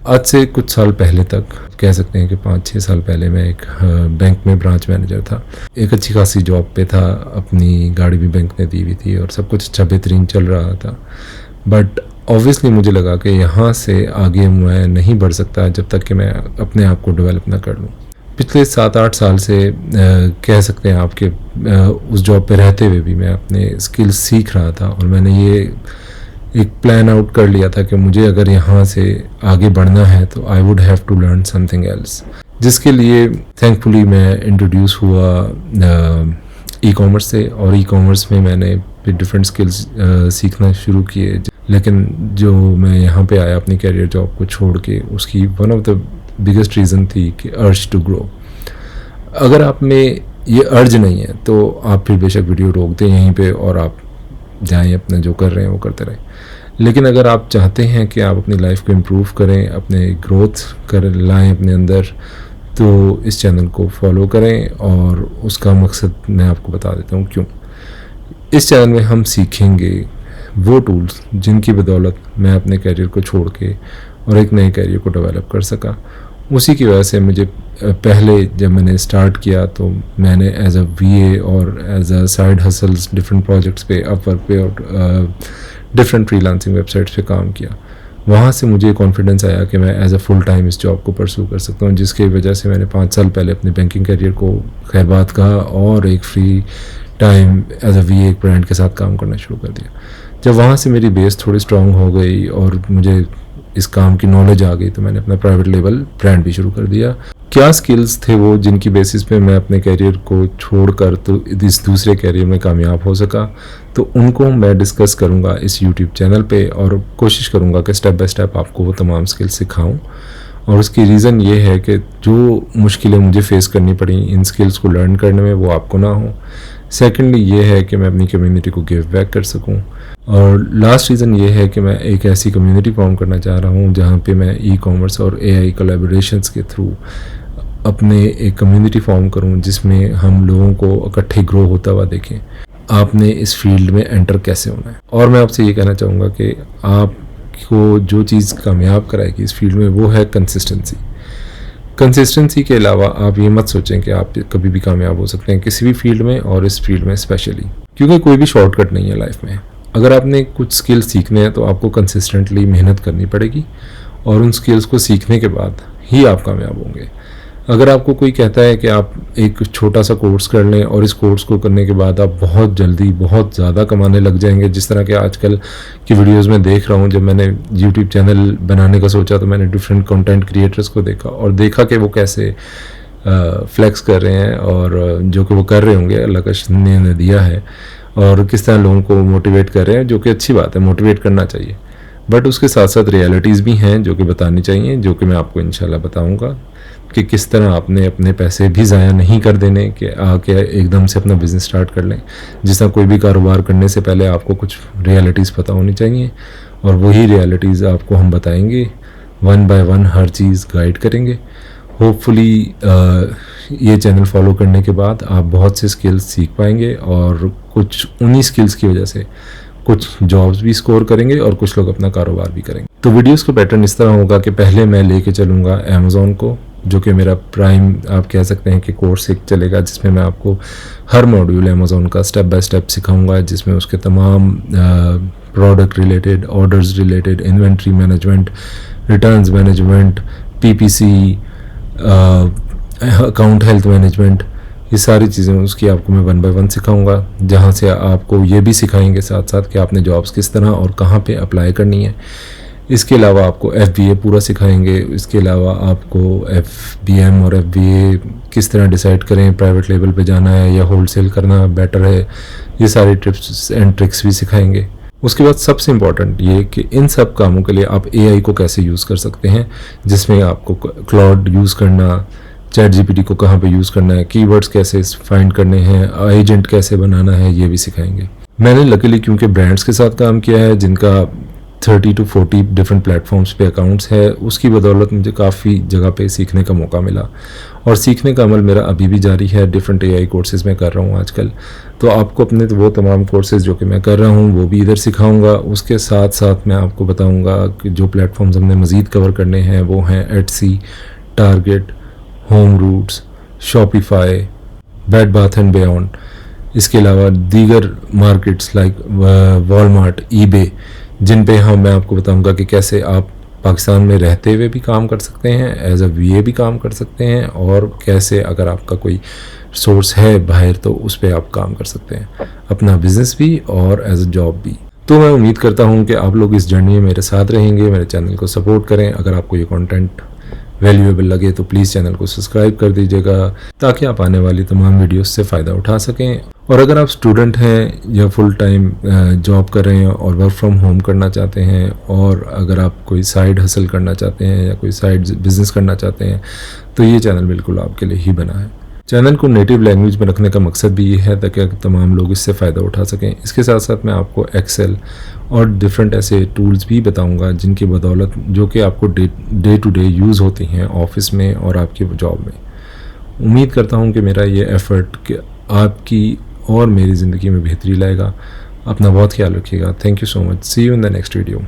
आज से कुछ साल पहले तक, कह सकते हैं कि 5-6 साल पहले, मैं एक बैंक में ब्रांच मैनेजर था। एक अच्छी खासी जॉब पे था, अपनी गाड़ी भी बैंक ने दी हुई थी और सब कुछ अच्छा बेहतरीन चल रहा था। बट ऑब्वियसली मुझे लगा कि यहाँ से आगे मैं नहीं बढ़ सकता जब तक कि मैं अपने आप को डेवलप ना कर लूँ। पिछले 7-8 साल से कह सकते हैं आपके उस जॉब पे रहते हुए भी मैं अपने स्किल्स सीख रहा था और मैंने ये एक प्लान आउट कर लिया था कि मुझे अगर यहाँ से आगे बढ़ना है तो I would have to learn something else, जिसके लिए थैंकफुली मैं इंट्रोड्यूस हुआ ई कॉमर्स से। और ई कॉमर्स में मैंने डिफरेंट स्किल्स सीखना शुरू किए। लेकिन जो मैं यहाँ पे आया अपनी कैरियर जॉब को छोड़ के, उसकी one of the biggest reason थी कि अर्ज टू ग्रो। अगर आप में ये अर्ज नहीं है तो आप फिर बेशक वीडियो रोक दें यहीं पे और आप जाएं, अपना जो कर रहे हैं वो करते रहें। लेकिन अगर आप चाहते हैं कि आप अपनी लाइफ को इम्प्रूव करें, अपने ग्रोथ कर लाएं अपने अंदर, तो इस चैनल को फॉलो करें। और उसका मकसद मैं आपको बता देता हूँ क्यों। इस चैनल में हम सीखेंगे वो टूल्स जिनकी बदौलत मैं अपने कैरियर को छोड़ के और एक नए कैरियर को डेवलप कर सका। उसी की वजह से मुझे पहले जब मैंने स्टार्ट किया तो मैंने एज अ वीए और as a side hustles different projects पे, अपवर्क पे और डिफरेंट फ्रीलांसिंग वेबसाइट्स पे काम किया। वहाँ से मुझे कॉन्फिडेंस आया कि मैं एज अ फुल टाइम इस जॉब को परस्यू कर सकता हूँ, जिसकी वजह से मैंने 5 साल पहले अपने बैंकिंग कैरियर को खैरबाद कहा और एक free time as a VA एक ब्रांड के साथ काम करना शुरू कर दिया। जब वहाँ से मेरी बेस थोड़ी स्ट्रॉन्ग हो गई और मुझे इस काम की नॉलेज आ गई तो मैंने अपना प्राइवेट लेवल ब्रांड भी शुरू कर दिया। क्या स्किल्स थे वो जिनकी बेसिस पे मैं अपने कैरियर को छोड़कर तो इस दूसरे कैरियर में कामयाब हो सका, तो उनको मैं डिस्कस करूंगा इस यूट्यूब चैनल पे और कोशिश करूंगा कि स्टेप बाय स्टेप आपको वो तमाम स्किल्स सिखाऊं। और उसकी रीज़न ये है कि जो मुश्किलें मुझे फेस करनी पड़ी इन स्किल्स को लर्न करने में, वो आपको ना हो। सेकेंडली ये है कि मैं अपनी कम्युनिटी को गिव बैक कर सकूं। और लास्ट रीज़न ये है कि मैं एक ऐसी कम्युनिटी फॉर्म करना चाह रहा हूं जहां पे मैं ई कॉमर्स और एआई कोलैबोरेशंस के थ्रू अपने एक कम्युनिटी फॉर्म करूं जिसमें हम लोगों को इकट्ठे ग्रो होता हुआ देखें। आपने इस फील्ड में एंटर कैसे होना है। और मैं आपसे ये कहना चाहूँगा कि आपको जो चीज़ कामयाब कराएगी इस फील्ड में वो है कंसिस्टेंसी। कंसिस्टेंसी के अलावा आप ये मत सोचें कि आप कभी भी कामयाब हो सकते हैं किसी भी फील्ड में, और इस फील्ड में स्पेशली, क्योंकि कोई भी शॉर्टकट नहीं है लाइफ में। अगर आपने कुछ स्किल्स सीखने हैं तो आपको कंसिस्टेंटली मेहनत करनी पड़ेगी और उन स्किल्स को सीखने के बाद ही आप कामयाब होंगे। अगर आपको कोई कहता है कि आप एक छोटा सा कोर्स कर लें और इस कोर्स को करने के बाद आप बहुत जल्दी बहुत ज़्यादा कमाने लग जाएंगे, जिस तरह के आजकल की वीडियोस में देख रहा हूँ। जब मैंने यूट्यूब चैनल बनाने का सोचा तो मैंने डिफरेंट कंटेंट क्रिएटर्स को देखा और देखा कि वो कैसे फ्लेक्स कर रहे हैं और जो कि वो कर रहे होंगे, अल्लाह का ने दिया है, और किस तरह लोगों को मोटिवेट कर रहे हैं, जो कि अच्छी बात है, मोटिवेट करना चाहिए। बट उसके साथ साथ रियलिटीज़ भी हैं जो कि बतानी चाहिए, जो कि मैं आपको इंशाल्लाह बताऊंगा कि किस तरह आपने अपने पैसे भी ज़ाया नहीं कर देने कि आके एकदम से अपना बिज़नेस स्टार्ट कर लें। जिस तरह कोई भी कारोबार करने से पहले आपको कुछ रियलिटीज़ पता होनी चाहिए और वही रियलिटीज़ आपको हम बताएंगे, 1 बाय 1 हर चीज़ गाइड करेंगे। होपफुली ये चैनल फॉलो करने के बाद आप बहुत से स्किल्स सीख पाएंगे और कुछ उन्हीं स्किल्स की वजह से कुछ जॉब्स भी स्कोर करेंगे और कुछ लोग अपना कारोबार भी करेंगे। तो वीडियोस का पैटर्न इस तरह होगा कि पहले मैं लेके चलूँगा अमेज़ॉन को, जो कि मेरा प्राइम आप कह सकते हैं कि कोर्स एक चलेगा, जिसमें मैं आपको हर मॉड्यूल अमेज़ॉन का स्टेप बाय स्टेप सिखाऊंगा, जिसमें उसके तमाम product related, orders related, inventory management, returns management, PPC, account health management, ये सारी चीज़ें उसकी आपको मैं 1 बाय 1 सिखाऊंगा, जहाँ से आपको ये भी सिखाएंगे साथ साथ कि आपने जॉब्स किस तरह और कहाँ पे अप्लाई करनी है। इसके अलावा आपको FBA पूरा सिखाएंगे। इसके अलावा आपको FBM और FBA किस तरह डिसाइड करें, प्राइवेट लेवल पे जाना है या होलसेल करना बेटर है, ये सारी टिप्स एंड ट्रिक्स भी सिखाएंगे। उसके बाद सबसे इम्पॉर्टेंट ये कि इन सब कामों के लिए आप AI को कैसे यूज़ कर सकते हैं, जिसमें आपको क्लाउड यूज़ करना, चैट GPT को कहाँ पे यूज़ करना है, कीवर्ड्स कैसे फाइंड करने हैं, एजेंट कैसे बनाना है, ये भी सिखाएंगे। मैंने लकीली क्योंकि ब्रांड्स के साथ काम किया है जिनका 30 to 40 डिफरेंट प्लेटफॉर्म्स पे अकाउंट्स है। उसकी बदौलत मुझे काफ़ी जगह पे सीखने का मौका मिला और सीखने का अमल मेरा अभी भी जारी है। डिफरेंट AI कोर्सेज़ मैं कर रहा हूँ आजकल, तो आपको अपने वो तमाम कोर्सेज़ जो कि मैं कर रहा हूँ वो भी इधर सिखाऊंगा। उसके साथ साथ मैं आपको बताऊँगा कि जो प्लेटफॉर्म्स हमने मज़ीद कवर करने हैं वो हैं Etsy, Target, home roots, Shopify, bed bath and beyond. इसके अलावा दीगर मार्केट्स लाइक वॉलमार्ट, ईबे, जिन पे मैं आपको बताऊंगा कि कैसे आप पाकिस्तान में रहते हुए भी काम कर सकते हैं, एज अ VA भी काम कर सकते हैं, और कैसे अगर आपका कोई सोर्स है बाहर तो उस पर आप काम कर सकते हैं, अपना बिजनेस भी और एज अ जॉब भी। तो मैं उम्मीद करता हूं कि आप लोग इस जर्नी में मेरे साथ रहेंगे, मेरे चैनल को सपोर्ट करें। अगर आपको ये कंटेंट वैल्यूएबल लगे तो प्लीज़ चैनल को सब्सक्राइब कर दीजिएगा ताकि आप आने वाली तमाम वीडियोस से फ़ायदा उठा सकें। और अगर आप स्टूडेंट हैं या फुल टाइम जॉब कर रहे हैं और वर्क फ्रॉम होम करना चाहते हैं, और अगर आप कोई साइड हसल करना चाहते हैं या कोई साइड बिजनेस करना चाहते हैं, तो ये चैनल बिल्कुल आपके लिए ही बना है। चैनल को नेटिव लैंग्वेज में रखने का मकसद भी ये है ताकि तमाम लोग इससे फ़ायदा उठा सकें। इसके साथ साथ मैं आपको एक्सेल और डिफरेंट ऐसे टूल्स भी बताऊंगा जिनकी बदौलत जो कि आपको डे टू डे यूज़ होती हैं ऑफिस में और आपकी जॉब में। उम्मीद करता हूं कि मेरा ये एफ़र्ट कि आपकी और मेरी ज़िंदगी में बेहतरी लाएगा। अपना बहुत ख्याल रखिएगा। Thank you so much. See you in the next video.